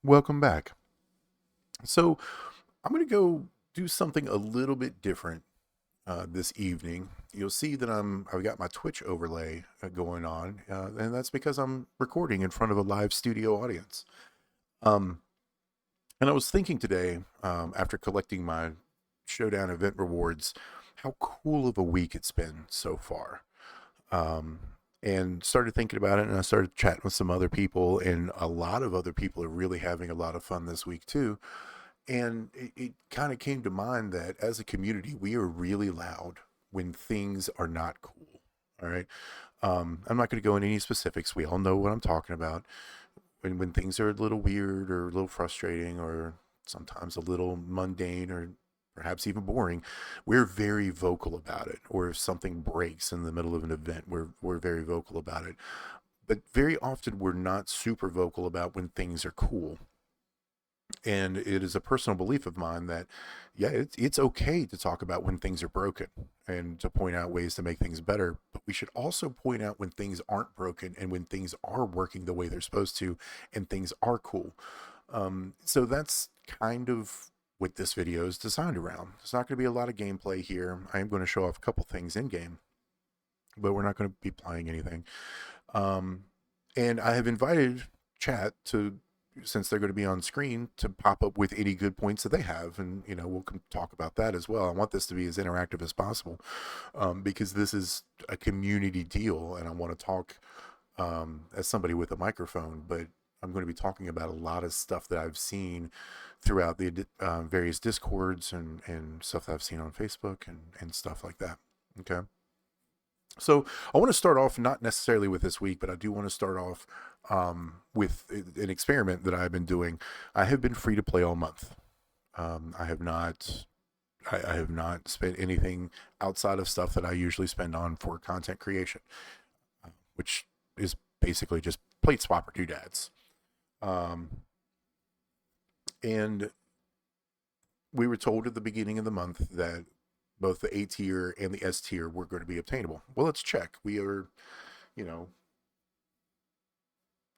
Welcome back. So, I'm going to go do something a little bit different this evening. You'll see that I've got my Twitch overlay going on, and that's because I'm recording in front of a live studio audience. Um, and I was thinking today, after collecting my Showdown event rewards, how cool of a week it's been so far. Um, and started thinking about it, and I started chatting with some other people, and a lot of other people are really having a lot of fun this week too. And it kind of came to mind that as a community, we are really loud when things are not cool. All right. I'm not going to go into any specifics. We all know what I'm talking about. When things are a little weird or a little frustrating or sometimes a little mundane or perhaps even boring, we're very vocal about it. Or if something breaks in the middle of an event, we're very vocal about it. But very often we're not super vocal about when things are cool. And it is a personal belief of mine that, yeah, it's okay to talk about when things are broken and to point out ways to make things better. But we should also point out when things aren't broken and when things are working the way they're supposed to and things are cool. So that's kind of what this video is designed around. There's not going to be a lot of gameplay here. I am going to show off a couple things in game, but we're not going to be playing anything. Um, and I have invited chat to, since they're going to be on screen, to pop up with any good points that they have, and we'll talk about that as well. I want this to be as interactive as possible, because this is a community deal, and I want to talk as somebody with a microphone, but I'm going to be talking about a lot of stuff that I've seen throughout the various discords and stuff that I've seen on Facebook and stuff like that. Okay. So I want to start off not necessarily with this week, but I do want to start off with an experiment that I've been doing. I have been free to play all month. I have not. I have not spent anything outside of stuff that I usually spend on for content creation, which is basically just plate swapper doodads. Um, and we were told at the beginning of the month that both the A tier and the S tier were going to be obtainable. Well, let's check. We are, you know,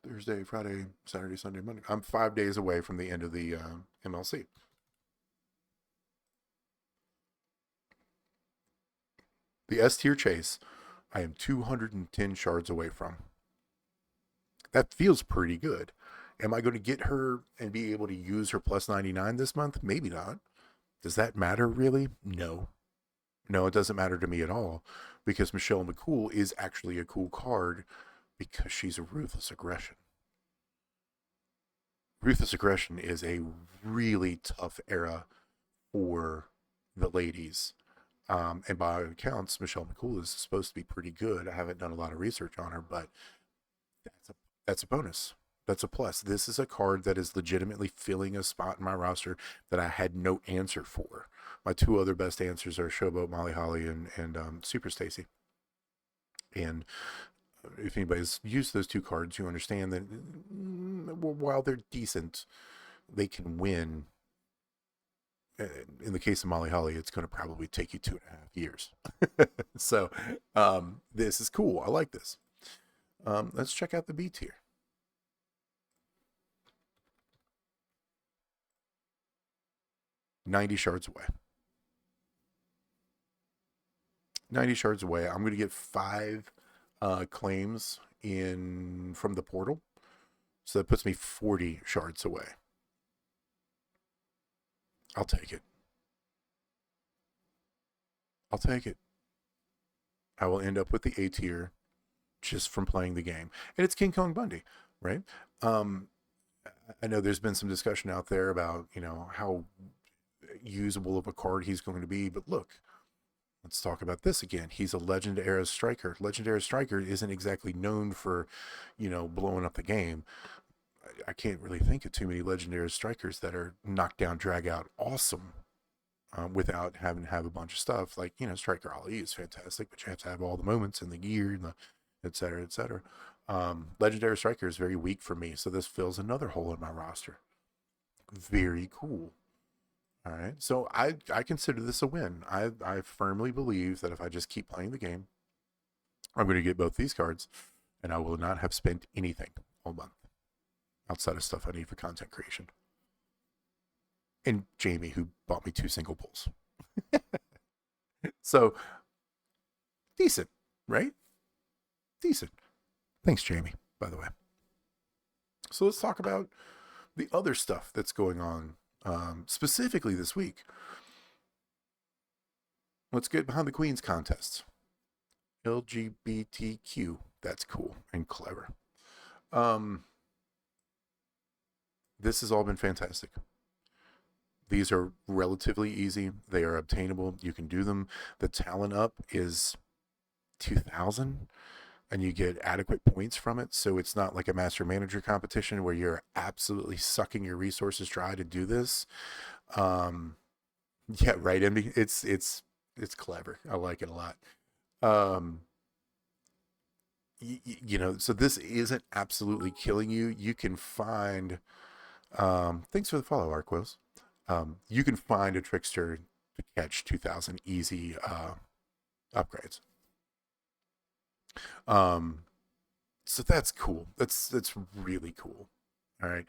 Thursday, Friday, Saturday, Sunday, Monday. I'm 5 days away from the end of the MLC. The S tier chase, I am 210 shards away from. That feels pretty good. Am I going to get her and be able to use her plus 99 this month? Maybe not. Does that matter really? No. No, it doesn't matter to me at all because Michelle McCool is actually a cool card because she's a ruthless aggression. Ruthless aggression is a really tough era for the ladies. And by accounts, Michelle McCool is supposed to be pretty good. I haven't done a lot of research on her, but that's a that's a bonus. That's a plus. This is a card that is legitimately filling a spot in my roster that I had no answer for. My two other best answers are Showboat, Molly Holly, and Super Stacy. And if anybody's used those two cards, you understand that while they're decent, they can win. In the case of Molly Holly, it's going to probably take you 2.5 years. So this is cool. I like this. Let's check out the B tier. 90 shards away. 90 shards away. I'm going to get five claims in from the portal. So that puts me 40 shards away. I'll take it. I'll take it. I will end up with the A tier just from playing the game. And it's King Kong Bundy, right? Um, I know there's been some discussion out there about, how usable of a card he's going to be, but look, let's talk about this again. He's a Legend era striker. Legend era striker isn't exactly known for, blowing up the game. I can't really think of too many legendary strikers that are knockdown, drag out, awesome, without having to have a bunch of stuff. Like, Striker Ali is fantastic, but you have to have all the moments and the gear and the et cetera, et cetera. Legendary Striker is very weak for me, so this fills another hole in my roster. Very cool. All right, so I consider this a win. I firmly believe that if I just keep playing the game, I'm going to get both these cards, and I will not have spent anything all month. outside of stuff I need for content creation. And Jamie, who bought me 2 single pulls. So decent, right? Decent. Thanks, Jamie, by the way. So let's talk about the other stuff that's going on specifically this week. Let's get behind the Queen's contest. LGBTQ. That's cool and clever. This has all been fantastic. These are relatively easy. They are obtainable. You can do them. The talent up is 2,000 and you get adequate points from it. So it's not like a master manager competition where you're absolutely sucking your resources dry to do this. Yeah, right. And it's clever. I like it a lot. Um, so this isn't absolutely killing you. You can find, thanks for the follow, Arquos. You can find a trickster to catch 2,000 easy upgrades. So that's cool. That's really cool. All right.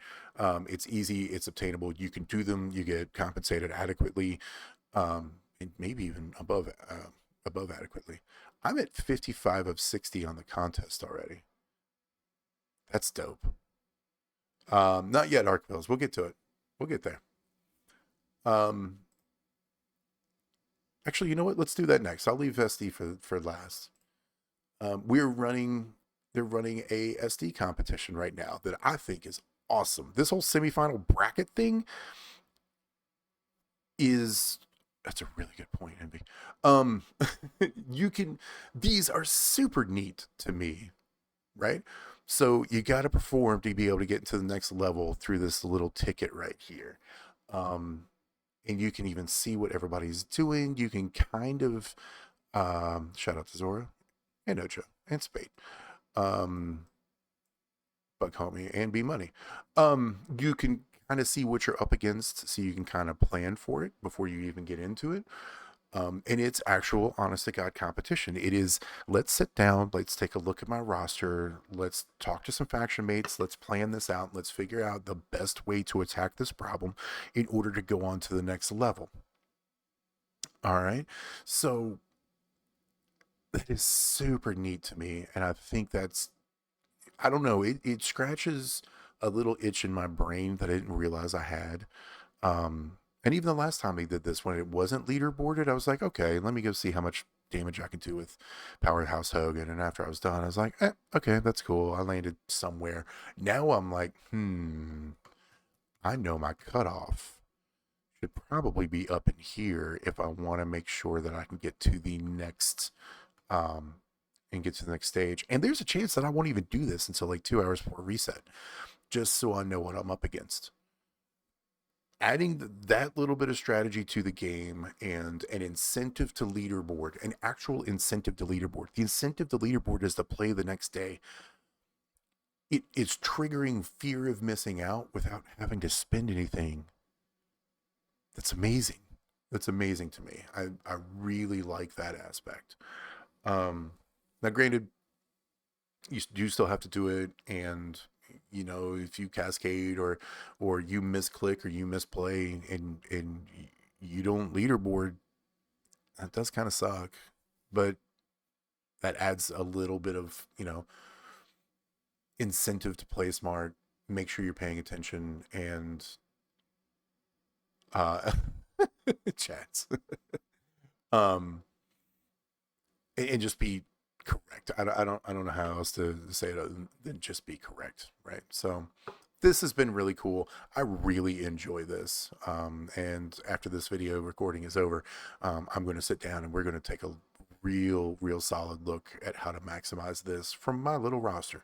It's easy. It's obtainable. You can do them. You get compensated adequately, and maybe even above adequately. I'm at 55 of 60 on the contest already. That's dope. Not yet, Arc Bills. We'll get to it. We'll get there. Um, Actually, you know what? Let's do that next. I'll leave SD for last. We're running. They're running a SD competition right now that I think is awesome. This whole semifinal bracket thing is that's a really good point, Envy. Um, you can these are super neat to me, right? So you got to perform to be able to get to the next level through this little ticket right here. Um, and you can even see what everybody's doing. You can kind of shout out to Zora and Ocho and Spade. Um, Bug Homie and B Money. You can kind of see what you're up against, so you can kind of plan for it before you even get into it. And it's actual honest to God competition. It is, let's sit down, let's take a look at my roster, let's talk to some faction mates, let's plan this out, let's figure out the best way to attack this problem in order to go on to the next level. All right. So that is super neat to me. And I think that's, I don't know, it scratches a little itch in my brain that I didn't realize I had. And even the last time they did this, when it wasn't leaderboarded, I was like, okay, let me go see how much damage I can do with Powerhouse Hogan. And after I was done, I was like, okay, that's cool. I landed somewhere. Now I'm like, I know my cutoff should probably be up in here if I want to make sure that I can get to the next, and get to the next stage. And there's a chance that I won't even do this until like 2 hours before reset, just so I know what I'm up against. Adding that little bit of strategy to the game and an incentive to leaderboard, an actual incentive to leaderboard. The incentive to leaderboard is to play the next day. It's triggering fear of missing out without having to spend anything. That's amazing. That's amazing to me. I really like that aspect. Now, granted, you do still have to do it, and if you cascade or you misclick or you misplay and you don't leaderboard, that does kind of suck. But that adds a little bit of incentive to play smart, make sure you're paying attention, and uh chats. um and just be correct. I don't know how else to say it other than just be correct, right? So this has been really cool. I really enjoy this. And after this video recording is over, I'm going to sit down and we're going to take a real solid look at how to maximize this from my little roster.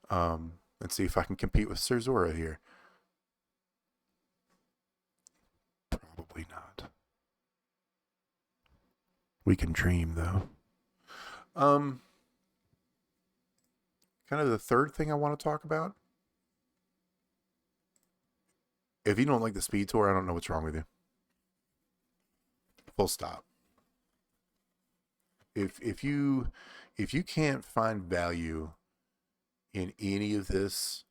And see if I can compete with Sir Zora here. Probably not. We can dream though. Um, Kind of the third thing I want to talk about. If you don't like the speed tour, I don't know what's wrong with you. Full stop. If you can't find value in any of this,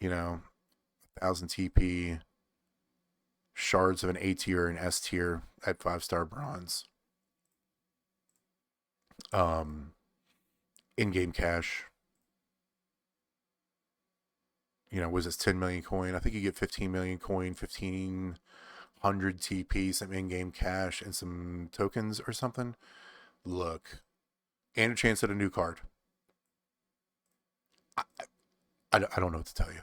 you know, 1,000 TP, shards of an A tier and S tier at 5-star bronze. In-game cash, was this 10 million coin? I think you get 15 million coin, 1,500 TP, some in-game cash, and some tokens or something. Look, and a chance at a new card. I, I don't know what to tell you.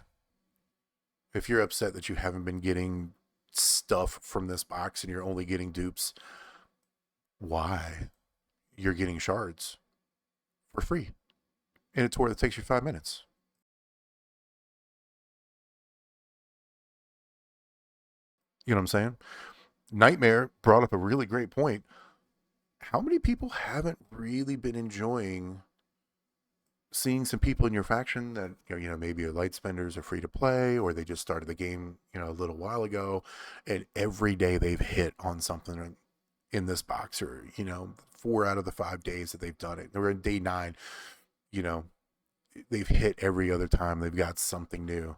If you're upset that you haven't been getting stuff from this box and you're only getting dupes, why? You're getting shards for free in a tour that takes you 5 minutes. You know what I'm saying? Nightmare brought up a really great point. How many people haven't really been enjoying seeing some people in your faction that maybe are light spenders are free to play, or they just started the game a little while ago, and every day they've hit on something in this box, or 4 out of the 5 days that they've done it, or in day 9, they've hit every other time they've got something new.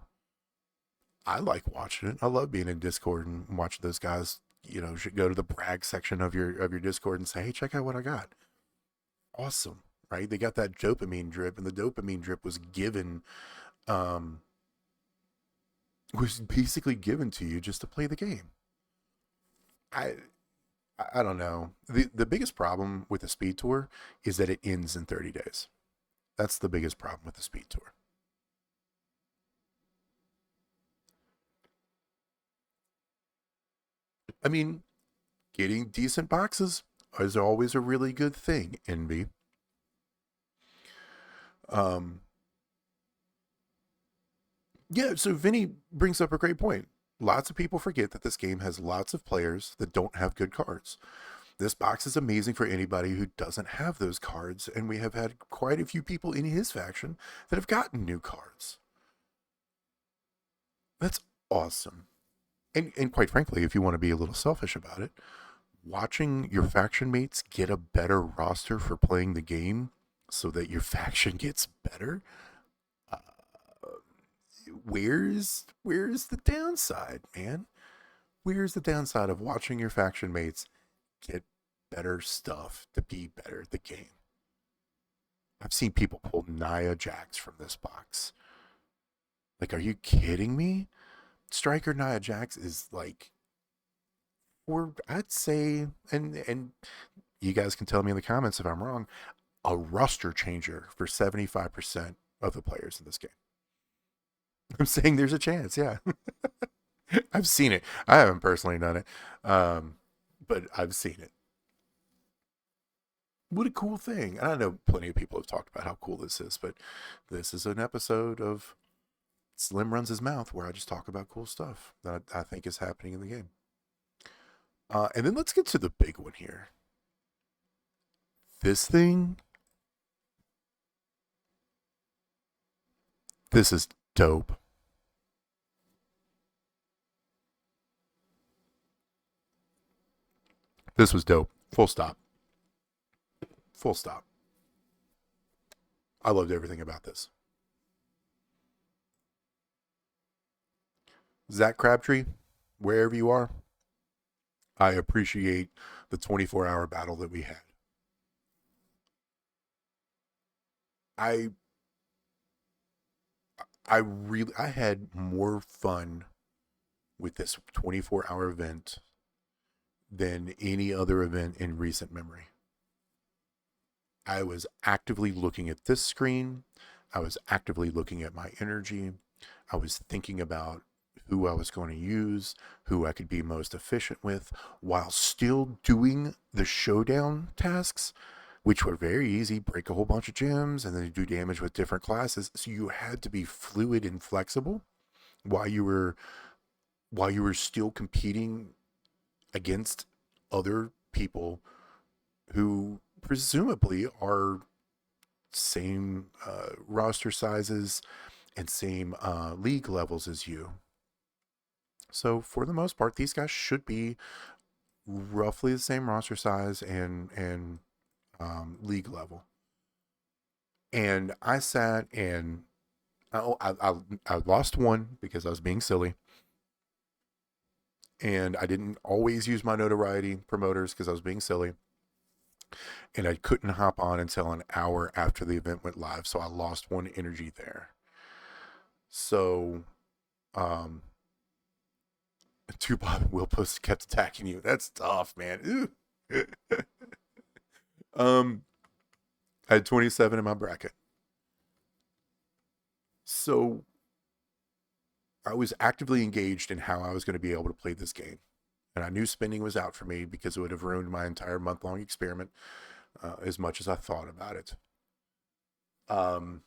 I like watching it. I love being in Discord and watching those guys. Should go to the brag section of your Discord and say, "Hey, check out what I got." Awesome, right? They got that dopamine drip, and the dopamine drip um, was basically given to you just to play the game. I I don't know. The biggest problem with the speed tour is that it ends in 30 days. That's the biggest problem with the speed tour. I mean, getting decent boxes is always a really good thing, Envy. Um, yeah, so Vinny brings up a great point. Lots of people forget that this game has lots of players that don't have good cards. This box is amazing for anybody who doesn't have those cards, and we have had quite a few people in his faction that have gotten new cards. That's awesome. And quite frankly, if you want to be a little selfish about it, watching your faction mates get a better roster for playing the game so that your faction gets better, uh, where's the downside, man? Where's the downside of watching your faction mates get better stuff to be better at the game? I've seen people pull Nia Jax from this box. Like, are you kidding me? Striker Nia Jax is like, or I'd say, and you guys can tell me in the comments if I'm wrong, a roster changer for 75% of the players in this game. I'm saying there's a chance, yeah. I've seen it. I haven't personally done it, but I've seen it. What a cool thing. And I know plenty of people have talked about how cool this is, but this is an episode of Slim Runs His Mouth where I just talk about cool stuff that I think is happening in the game. And then let's get to the big one here. This thing, this is dope. This was dope. Full stop. Full stop. I loved everything about this. Zach Crabtree, wherever you are, I appreciate the 24-hour battle that we had. I I had more fun with this 24-hour event than any other event in recent memory. I was actively looking at this screen. I was actively looking at my energy. I was thinking about who I was going to use, who I could be most efficient with, while still doing the showdown tasks, which were very easy. Break a whole bunch of gems and then do damage with different classes. So you had to be fluid and flexible while you were still competing against other people who presumably are same roster sizes and same league levels as you. So for the most part, these guys should be roughly the same roster size and league level. And I sat and I lost one because I was being silly, and I didn't always use my notoriety promoters because I was being silly, and I couldn't hop on until an hour after the event went live, so I lost one energy there. So, um, Tupac Will Puss kept attacking you. That's tough, man. um, I had 27 in my bracket, so I was actively engaged in how I was going to be able to play this game. And I knew spending was out for me because it would have ruined my entire month long experiment as much as I thought about it. Um,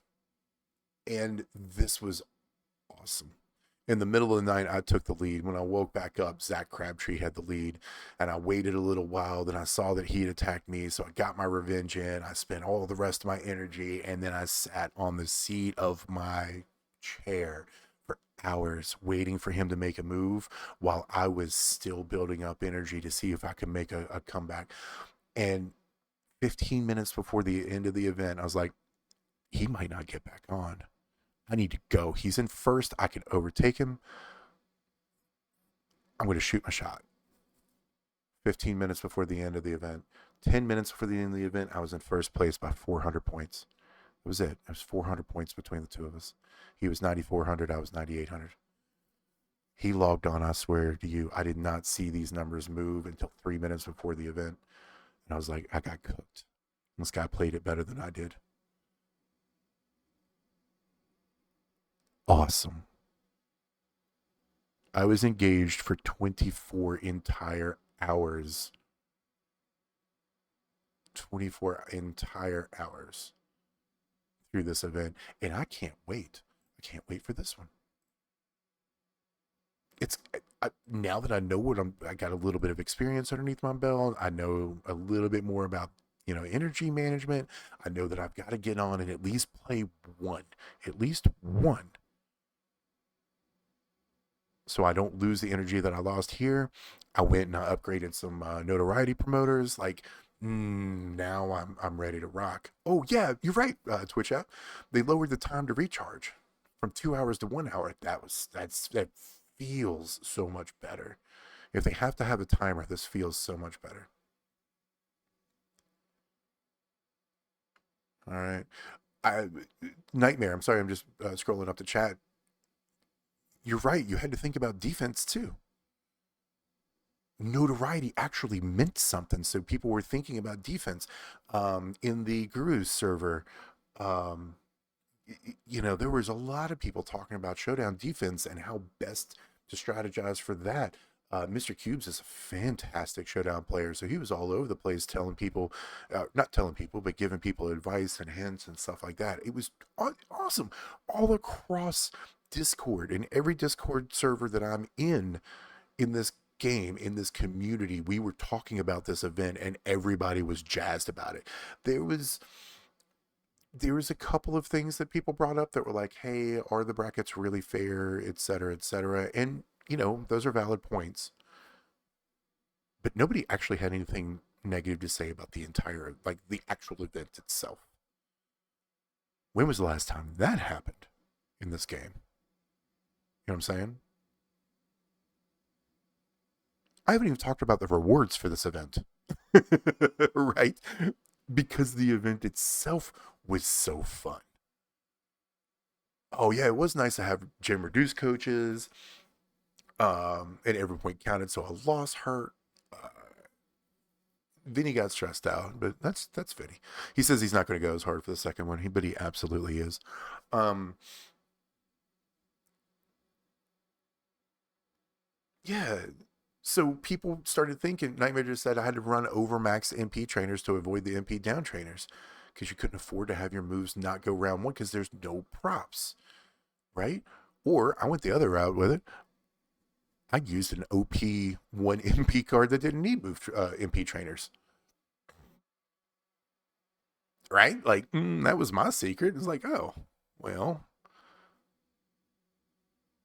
and this was awesome. In the middle of the night, I took the lead. When I woke back up, Zach Crabtree had the lead, and I waited a little while. Then I saw that he had attacked me, so I got my revenge in. I spent all the rest of my energy, and then I sat on the seat of my chair for hours waiting for him to make a move while I was still building up energy to see if I could make a comeback. And 15 minutes before the end of the event, I was like, he might not get back on. I need to go. He's in first. I can overtake him. I'm going to shoot my shot. 15 minutes before the end of the event. 10 minutes before the end of the event, I was in first place by 400 points. That was it. It was 400 points between the two of us. He was 9,400. I was 9,800. He logged on, I swear to you. I did not see these numbers move until 3 minutes before the event. And I was like, I got cooked. This guy played it better than I did. Awesome. I was engaged for 24 entire hours. 24 entire hours through this event. And I can't wait. I can't wait for this one. It's now that I know I got a little bit of experience underneath my belt. I know a little bit more about, energy management. I know that I've got to get on and at least play one, at least one, so I don't lose the energy that I lost here. I went and I upgraded some notoriety promoters. Like, now I'm ready to rock. Oh yeah, you're right. Twitch app, they lowered the time to recharge from 2 hours to 1 hour. That feels so much better. If they have to have a timer, this feels so much better. All right, I Nightmare. I'm sorry, I'm just scrolling up the chat. You're right. You had to think about defense too. Notoriety actually meant something. So people were thinking about defense. In the Gurus server, um, there was a lot of people talking about Showdown defense and how best to strategize for that. Mr. Cubes is a fantastic Showdown player, so he was all over the place telling people, not telling people, but giving people advice and hints and stuff like that. It was awesome all across Discord. In every Discord server that I'm in this game, in this community, we were talking about this event and everybody was jazzed about it. There was there was a couple of things that people brought up that were like, hey, are the brackets really fair, et cetera, et cetera. And those are valid points, but nobody actually had anything negative to say about the entire, like, the actual event itself. When was the last time that happened in this game? You know what I'm saying? I haven't even talked about the rewards for this event. Right? Because the event itself was so fun. Oh yeah, it was nice to have gym reduced coaches, and every point counted, so a loss hurt. Uh, Vinny got stressed out, but that's Vinny. He says he's not going to go as hard for the second one, but he absolutely is. Um, yeah. So people started thinking. Nightmare just said I had to run over max MP trainers to avoid the MP down trainers because you couldn't afford to have your moves not go round one because there's no props, right? Or I went the other route with it. I used an OP one MP card that didn't need move MP trainers, right? Like, that was my secret. It's like, oh, well,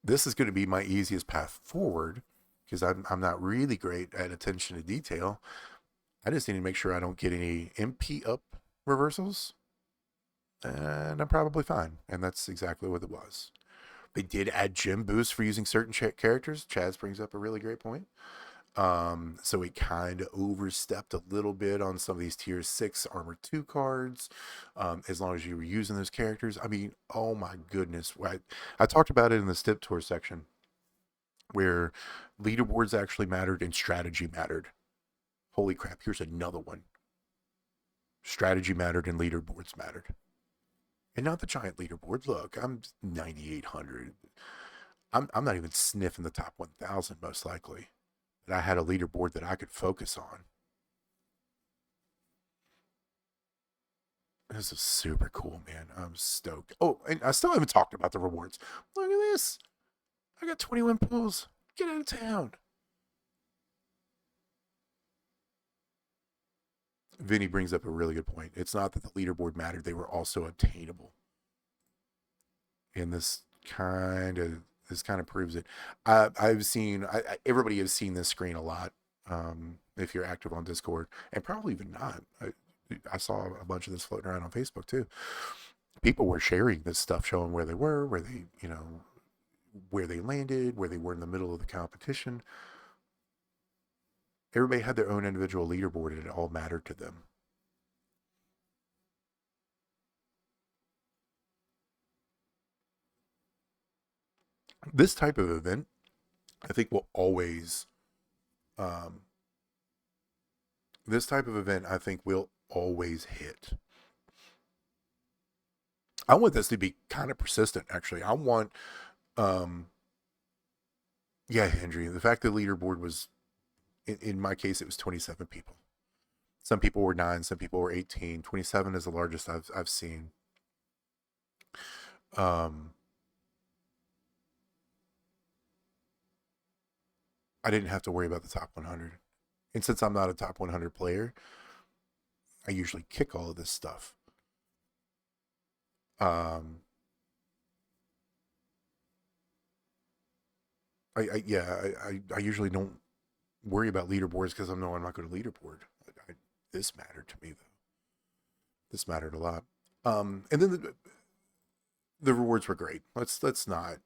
this is going to be my easiest path forward because I'm not really great at attention to detail. I just need to make sure I don't get any MP up reversals. and I'm probably fine. And that's exactly what it was. They did add gym boosts for using certain characters. Chaz brings up a really great point. So it kind of overstepped a little bit on some of these tier 6 armor 2 cards. As long as you were using those characters. I mean, oh my goodness. I talked about it in the Stip Tour section where leaderboards actually mattered and strategy mattered. Holy crap, here's another one. Strategy mattered and leaderboards mattered. And not the giant leaderboard. Look, I'm 9,800. I'm not even sniffing the top 1,000 most likely. That I had a leaderboard that I could focus on. This is super cool, man. I'm stoked. Oh, and I still haven't talked about the rewards. Look at this. I got 21 pulls. Get out of town. Vinny brings up a really good point. It's not that the leaderboard mattered, they were also obtainable. And this kind of proves it. I've seen everybody has seen this screen a lot. If you're active on Discord, and probably even not. I saw a bunch of this floating around on Facebook too. People were sharing this stuff, showing where they were, where they landed, where they were in the middle of the competition. Everybody had their own individual leaderboard, and it all mattered to them. This type of event, I think, will always. Um, this type of event, I think, will always hit. I want this to be kind of persistent. Actually, I want. Um, yeah, Henry. The fact that the leaderboard was, in my case, it was 27 people. Some people were 9, some people were 18. 27 is the largest I've seen. Um, I didn't have to worry about the top 100. And since I'm not a top 100 player, I usually kick all of this stuff. Um, I usually don't worry about leaderboards because I know I'm not going to leaderboard. This mattered to me though. This mattered a lot. And then the rewards were great. Let's not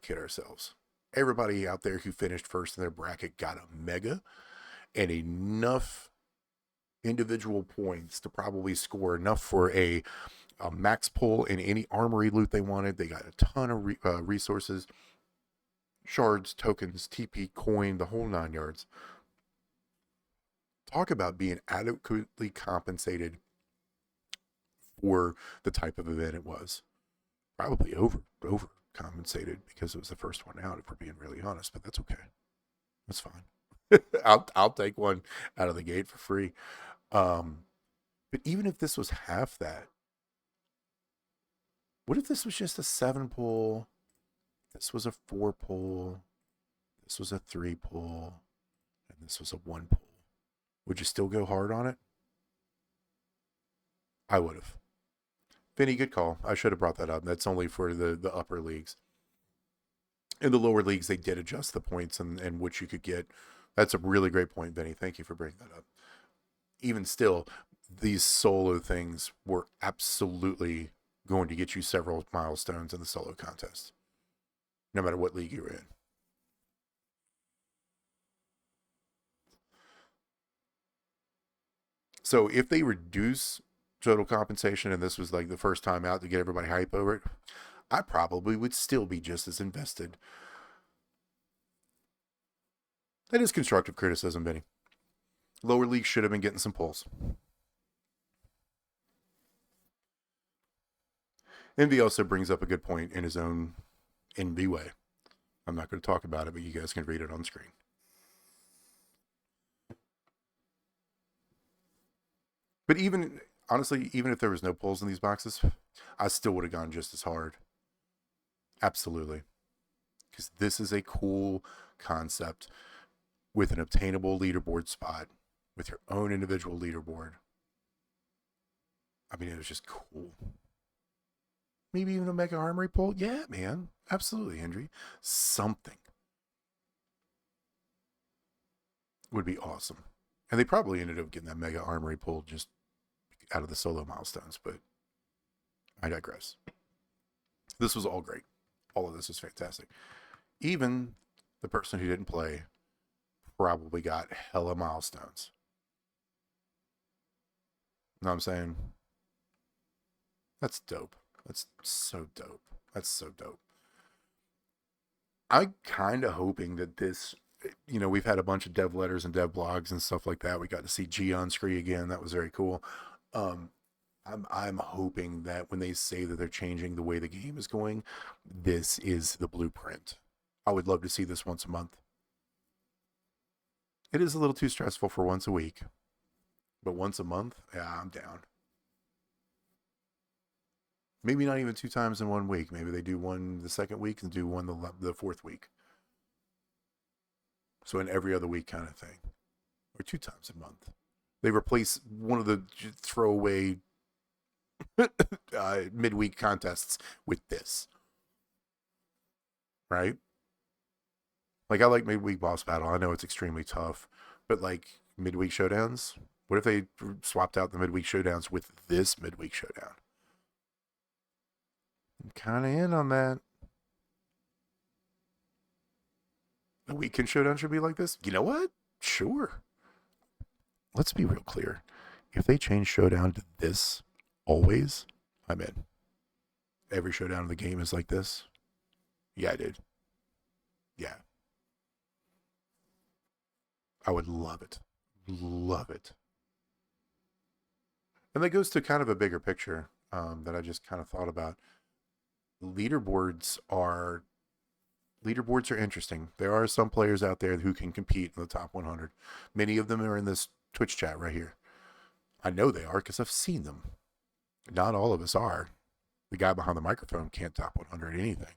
kid ourselves. Everybody out there who finished first in their bracket got a mega and enough individual points to probably score enough for a max pull in any armory loot they wanted. They got a ton of resources, shards, tokens, TP, coin, the whole 9 yards. Talk about being adequately compensated for the type of event it was. Probably over compensated because it was the first one out, if we're being really honest, but that's okay. That's fine. I'll take one out of the gate for free. But even if this was half that, what if this was just a 7 pull? This was a 4 pull. This was a 3 pull. And this was a 1 pull. Would you still go hard on it? I would have. Vinny, good call. I should have brought that up. That's only for the upper leagues. In the lower leagues, they did adjust the points and which you could get. That's a really great point, Vinny. Thank you for bringing that up. Even still, these solo things were absolutely going to get you several milestones in the solo contest, no matter what league you're in. So if they reduce total compensation and this was like the first time out to get everybody hype over it, I probably would still be just as invested. That is constructive criticism, Benny. Lower leagues should have been getting some pulls. Envy also brings up a good point in his own Envy way. I'm not going to talk about it, but you guys can read it on screen. But even, honestly, even if there was no pulls in these boxes, I still would have gone just as hard. Absolutely. Because this is a cool concept with an obtainable leaderboard spot, with your own individual leaderboard. I mean, it was just cool. Maybe even a mega armory pull. Yeah, man. Absolutely, Henry. Something would be awesome. And they probably ended up getting that mega armory pull just out of the solo milestones, but I digress. This was all great. All of this was fantastic. Even the person who didn't play probably got hella milestones. You know what I'm saying? That's dope. That's so dope. That's so dope. I kind of hoping that this, we've had a bunch of dev letters and dev blogs and stuff like that. We got to see G on screen again. That was very cool. Um, I'm hoping that when they say that they're changing the way the game is going, this is the blueprint. I would love to see this once a month. It is a little too stressful for once a week, but once a month, yeah, I'm down. Maybe not even 2 times in 1 week. Maybe they do one the second week and do one the fourth week. So in every other week kind of thing, or 2 times a month. They replace one of the throwaway midweek contests with this, right? Like I like midweek boss battle. I know it's extremely tough, but like midweek showdowns. What if they swapped out the midweek showdowns with this midweek showdown? I'm kind of in on that. The weekend showdown should be like this. You know what? Sure. Let's be real clear. If they change showdown to this always, I'm in. Every showdown in the game is like this. Yeah, dude. Yeah. I would love it. Love it. And that goes to kind of a bigger picture that I just kind of thought about. Leaderboards are leaderboards are interesting. There are some players out there who can compete in the top 100. Many of them are in this Twitch chat right here. I know they are because I've seen them. Not all of us are. The guy behind the microphone can't top 100 anything.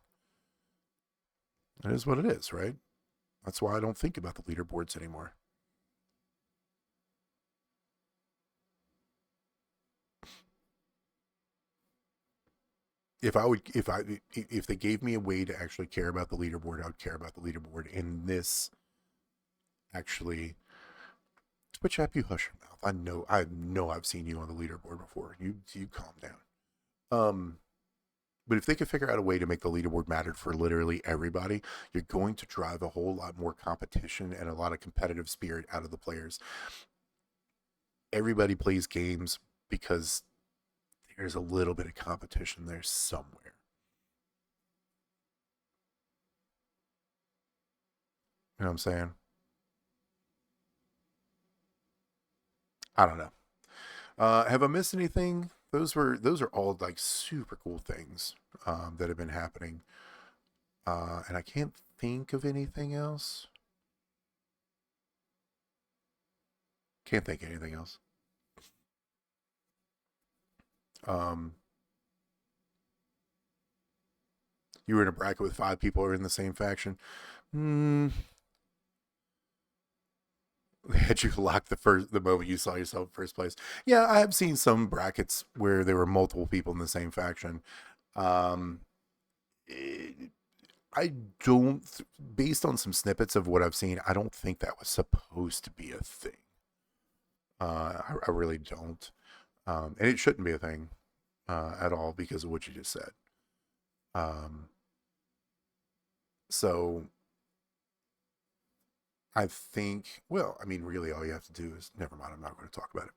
It is what it is, right? That's why I don't think about the leaderboards anymore. If they gave me a way to actually care about the leaderboard, I would care about the leaderboard. And this actually, Twitch app, you hush your mouth. I know I've seen you on the leaderboard before. You calm down. But if they could figure out a way to make the leaderboard matter for literally everybody, you're going to drive a whole lot more competition and a lot of competitive spirit out of the players. Everybody plays games because there's a little bit of competition there somewhere. You know what I'm saying? I don't know. Have I missed anything? Those are all like super cool things that have been happening, and I can't think of anything else. Can't think of anything else. Um, you were in a bracket with 5 people who are in the same faction. Hmm. Had you locked the moment you saw yourself first place? Yeah, I have seen some brackets where there were multiple people in the same faction. Um, it, I don't, based on some snippets of what I've seen, I don't think that was supposed to be a thing. I really don't, and it shouldn't be a thing at all because of what you just said. Um, so I think, well, I mean, really, all you have to do is never mind. I'm not going to talk about it.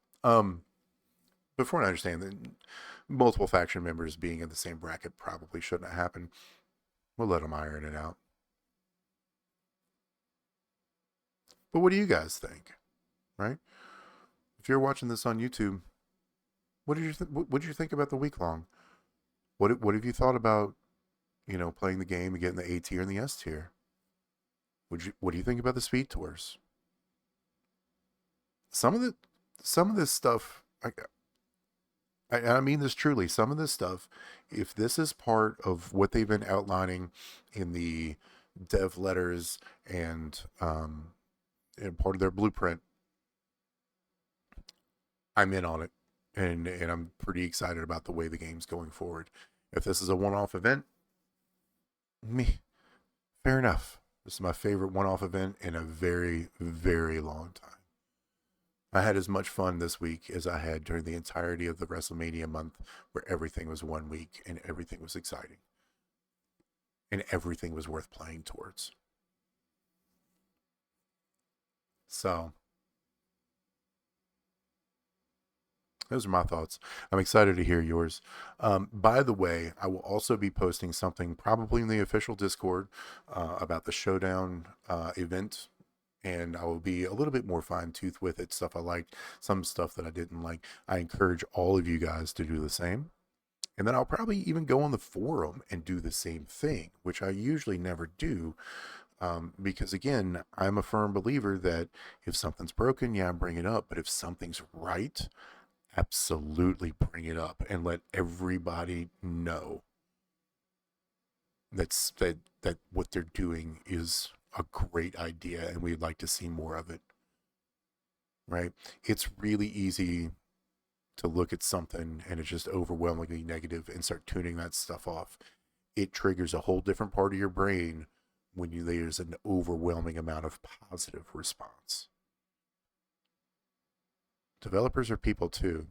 Before I understand that multiple faction members being in the same bracket probably shouldn't have happened. We'll let them iron it out. But what do you guys think? Right? If you're watching this on YouTube, what did you think about the week long? What have you thought about playing the game and getting the A tier and the S tier? What do you think about the speed tours? Some of the some of this stuff, I mean this truly. Some of this stuff, if this is part of what they've been outlining in the dev letters and part of their blueprint, I'm in on it, and I'm pretty excited about the way the game's going forward. If this is a one-off event, me, fair enough. This is my favorite one-off event in a very, very long time. I had as much fun this week as I had during the entirety of the WrestleMania month, where everything was 1 week and everything was exciting and everything was worth playing towards. So those are my thoughts. I'm excited to hear yours. By the way, I will also be posting something probably in the official Discord about the Showdown event. And I will be a little bit more fine tooth with it. Stuff I liked, some stuff that I didn't like. I encourage all of you guys to do the same. And then I'll probably even go on the forum and do the same thing, which I usually never do. Because again, I'm a firm believer that if something's broken, yeah, bring it up. But if something's right, absolutely bring it up and let everybody know that what they're doing is a great idea and we'd like to see more of it. Right? It's really easy to look at something and it's just overwhelmingly negative and start tuning that stuff off. It triggers a whole different part of your brain when there's an overwhelming amount of positive response. Developers are people too.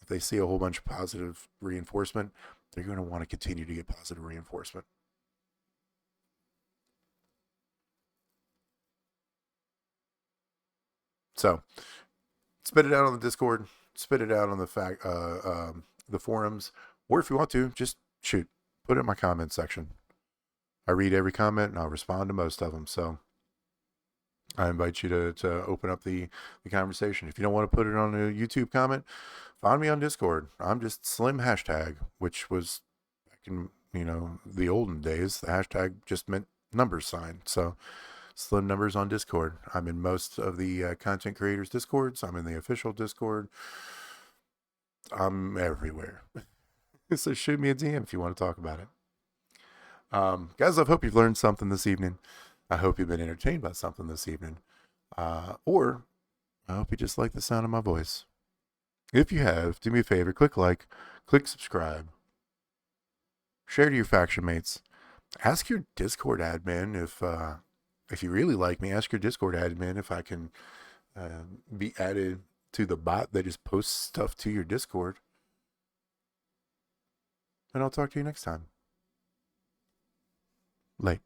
If they see a whole bunch of positive reinforcement, they're going to want to continue to get positive reinforcement. So, spit it out on the Discord, spit it out on the forums, or if you want to, just shoot, put it in my comment section. I read every comment and I'll respond to most of them. So I invite you to open up the conversation. If you don't want to put it on a YouTube comment, find me on Discord. I'm just Slim Hashtag, which was back in the olden days. The hashtag just meant number sign. So Slim Numbers on Discord. I'm in most of the content creators Discords. I'm in the official Discord. I'm everywhere. So shoot me a DM if you want to talk about it. Guys, I hope you've learned something this evening. I hope you've been entertained by something this evening. Or I hope you just like the sound of my voice. If you have, do me a favor, click like, click subscribe, share to your faction mates. Ask your Discord admin if you really like me, ask your Discord admin if I can be added to the bot that just posts stuff to your Discord. And I'll talk to you next time. Late.